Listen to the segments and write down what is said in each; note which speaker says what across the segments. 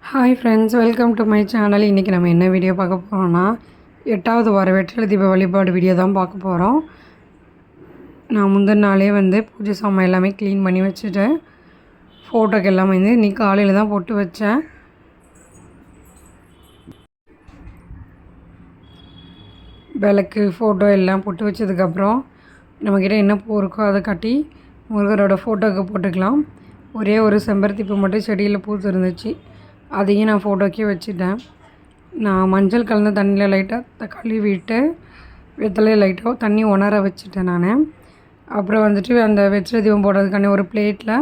Speaker 1: Hi friends, welcome to my channel. இன்றைக்கி நம்ம என்ன வீடியோ பார்க்க போகிறோம்னா 8வது வார வெற்றிலை தீப வழிபாடு வீடியோ தான் பார்க்க போகிறோம். நான் முந்தின நாளே பூஜை சாமான் எல்லாமே க்ளீன் பண்ணி வச்சுட்டேன். ஃபோட்டோக்கு எல்லாமே இன்றைக்கி காலையில் தான் போட்டு வச்சேன். விளக்கு ஃபோட்டோ எல்லாம் போட்டு வச்சதுக்கப்புறம் நம்மக்கிட்ட என்ன பூ இருக்கோ அதை கட்டி முருகரோட ஃபோட்டோவுக்கு போட்டுக்கலாம். ஒரே ஒரு செம்பருத்தி பூ மட்டும் செடியில் பூத்து இருந்துச்சு, அதையும் நான் ஃபோட்டோக்கே வச்சுட்டேன். நான் மஞ்சள் கலந்த தண்ணியில் லைட்டாக கழுவிட்டு வெத்தலையை லைட்டாக தண்ணி உணர வச்சுட்டேன் நான். அப்புறம் அந்த வெற்றிலை தீபம் போடுறதுக்கான ஒரு பிளேட்டில்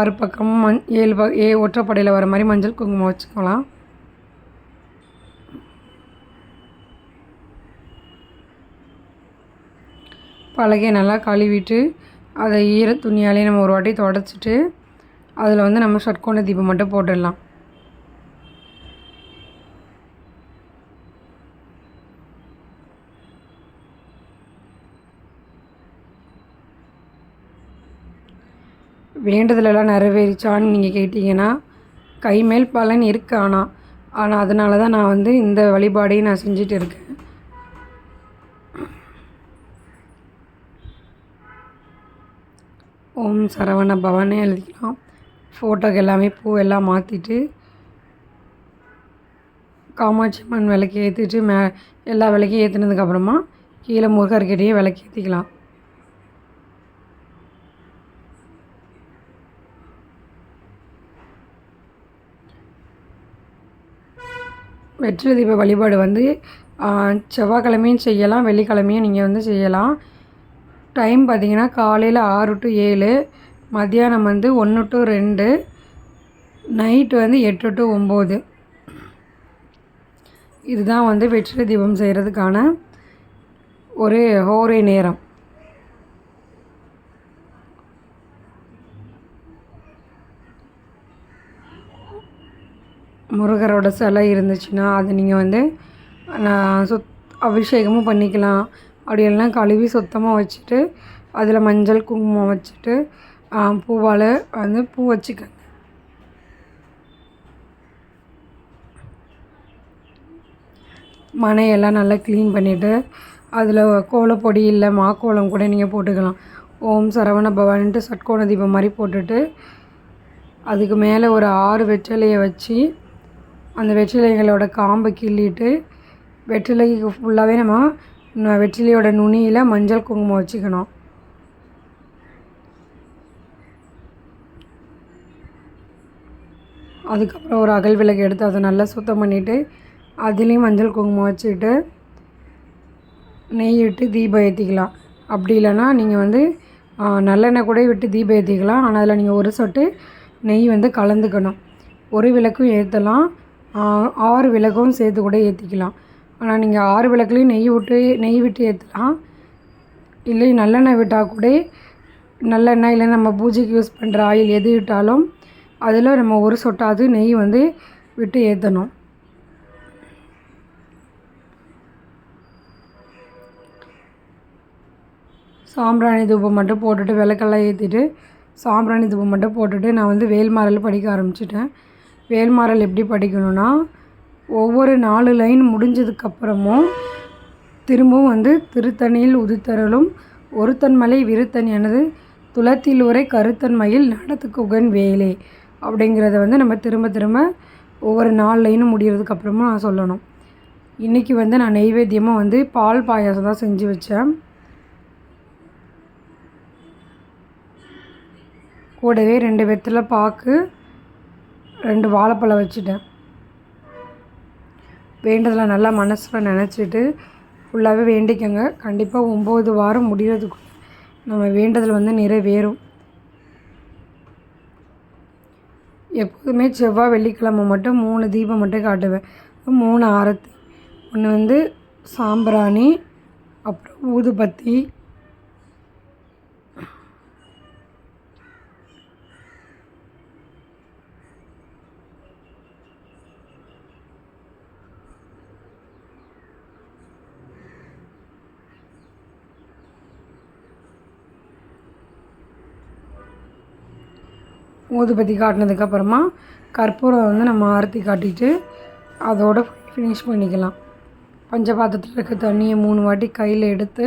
Speaker 1: 6 பக்கமும் 7 ஒற்றைப்படையில் வர மாதிரி மஞ்சள் குங்குமம் வச்சுக்கலாம். பலகையை நல்லா கழுவிட்டு அதை ஈர துணியாலே நம்ம ஒரு வாட்டி தொடச்சிட்டு அதில் நம்ம ஷட்கோண தீபம் மட்டும் போட்டுடலாம். வேண்டுதலெல்லாம் நிறைவேறிச்சான்னு நீங்கள் கேட்டிங்கன்னா கை மேல் பலன் இருக்கு. ஆனால் அதனால தான் நான் இந்த வழிபாடையும் நான் செஞ்சுட்டு இருக்கேன். ஓம் சரவண பவனே எழுதிக்கலாம். ஃபோட்டோக்கு எல்லாமே பூ எல்லாம் மாற்றிட்டு காமாட்சி அம்மன் விளக்கு ஏற்றிட்டு எல்லா விளக்கையும் ஏற்றினதுக்கப்புறமா கீழே முருகர்கிட்டையே விளக்கு ஏற்றிக்கலாம். வெற்றிலை தீப வழிபாடு செவ்வாய்க்கிழமையும் செய்யலாம், வெள்ளிக்கிழமையும் நீங்கள் செய்யலாம். டைம் பார்த்திங்கன்னா காலையில் 6 to 7, மத்தியானம் 1 to 2, நைட்டு 8 to 9. இதுதான் வெற்றிலை தீபம் செய்கிறதுக்கான ஒரு ஹோரை நேரம். முருகரோட சிலை இருந்துச்சுன்னா அது நீங்கள் அபிஷேகமும் பண்ணிக்கலாம். அப்படி இல்லைனா கழுவி சுத்தமாக வச்சுட்டு அதில் மஞ்சள் குங்குமம் வச்சுட்டு பூவால் பூ வச்சுக்கோங்க. மனையெல்லாம் நல்லா க்ளீன் பண்ணிவிட்டு அதில் கோலப்பொடி இல்லை மாக்கோலம் கூட நீங்கள் போட்டுக்கலாம். ஓம் சரவண பவன்ட்டு ஷட்கோண தீபம் மாதிரி போட்டுட்டு அதுக்கு மேலே ஒரு 6 வெற்றிலையை வச்சு அந்த வெற்றிலைகளோட காம்பை கிள்ளிட்டு வெற்றிலைக்கு ஃபுல்லாகவே நம்ம வெற்றிலையோட நுனியில் மஞ்சள் குங்குமம் வச்சுக்கணும். அதுக்கப்புறம் ஒரு அகல் விளக்கு எடுத்து அதை நல்லா சுத்தம் பண்ணிவிட்டு அதுலேயும் மஞ்சள் குங்குமம் வச்சுட்டு நெய் விட்டு தீபம் ஏற்றிக்கலாம். அப்படி இல்லைன்னா நீங்கள் நல்லெண்ணெய் கூட விட்டு தீபம் ஏற்றிக்கலாம். ஆனால் அதில் நீங்கள் ஒரு சொட்டு நெய் கலந்துக்கணும். ஒரு விளக்கும் ஏற்றலாம், 6 விளக்கும் சேர்த்து கூட ஏற்றிக்கலாம். ஆனால் நீங்கள் 6 விளக்குலேயும் நெய் விட்டு ஏற்றலாம். இல்லை நல்லெண்ணெய் விட்டால் கூட நல்லெண்ணெய் இல்லை நம்ம பூஜைக்கு யூஸ் பண்ணுற ஆயில் எது விட்டாலும் அதில் நம்ம ஒரு சொட்டாவது நெய் விட்டு ஏற்றணும். சாம்பிராணி தூபம் மட்டும் போட்டுட்டு விளக்கெல்லாம் ஏற்றிட்டு சாம்பிராணி தூபம் மட்டும் போட்டுட்டு நான் வேல்மாறல் படிக்க ஆரம்பிச்சிட்டேன். வேல்மாறல் எப்படி படிக்கணும்னா ஒவ்வொரு 4 லைன் முடிஞ்சதுக்கப்புறமும் திரும்பவும் திருத்தணியில் உதித்தருளும் ஒருத்தன் மலை விருத்தன் எனது துளத்தில் உரை கருத்தன்மையில் நடத்துக்குகன் வேலே அப்படிங்கிறத நம்ம திரும்ப ஒவ்வொரு 4 லைனும் முடிகிறதுக்கப்புறமும் நான் சொல்லணும். இன்றைக்கி நான் நெய்வேத்தியமாக பால் பாயாசம் தான் செஞ்சு வச்சேன். கூடவே 2 வெற்றிலை பாக்கு 2 வாழைப்பழம் வச்சுட்டேன். வேண்டதில் நல்லா மனசில் நினச்சிட்டு ஃபுல்லாகவே வேண்டிக்கங்க. கண்டிப்பாக 9 வாரம் முடிகிறதுக்குள்ள நம்ம வேண்டதில் நிறைவேறும். எப்போதுமே செவ்வாய் வெள்ளிக்கிழமை மட்டும் 3 தீபம் மட்டும் காட்டுவேன். 3 ஆரத்தி, ஒன்று சாம்பிராணி, அப்புறம் ஊதுபத்தி, ஊதுபத்தி காட்டினதுக்கப்புறமா கற்பூரம் வந்து நம்ம ஆரத்தி காட்டிட்டு அதோட ஃபினிஷ் பண்ணிக்கலாம். பஞ்சபாத்திரத்தில் இருக்க தண்ணியை 3 வாட்டி கையில் எடுத்து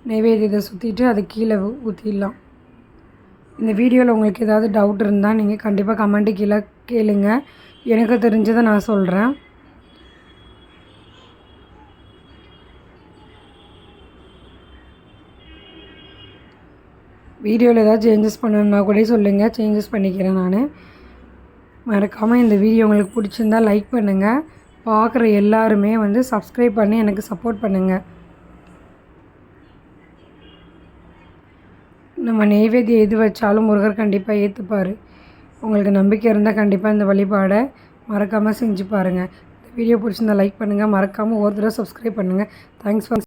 Speaker 1: நைவேத்தியத்தை சுற்றிட்டு அது கீழே ஊற்றிடலாம். இந்த வீடியோவில் உங்களுக்கு ஏதாவது டவுட் இருந்தால் நீங்கள் கண்டிப்பாக கமெண்ட்டு கீழே கேளுங்க. எனக்கு தெரிஞ்சதை நான் சொல்கிறேன். வீடியோவில் ஏதாவது சேஞ்சஸ் பண்ணணுன்னா கூட சொல்லுங்கள், சேஞ்சஸ் பண்ணிக்கிறேன் நான். மறக்காமல் இந்த வீடியோ உங்களுக்கு பிடிச்சிருந்தால் லைக் பண்ணுங்கள். பார்க்குற எல்லாருமே வந்து சப்ஸ்கிரைப் பண்ணி எனக்கு சப்போர்ட் பண்ணுங்கள். நம்ம நெய்வேத்தியம் எது வச்சாலும் முருகர் கண்டிப்பாக ஏற்றுப்பார். உங்களுக்கு நம்பிக்கை இருந்தால் கண்டிப்பாக இந்த வழிபாடை மறக்காமல் செஞ்சு பாருங்கள். இந்த வீடியோ பிடிச்சிருந்தால் லைக் பண்ணுங்கள். மறக்காமல் ஒரு தடவை சப்ஸ்கிரைப் பண்ணுங்கள். Thanks for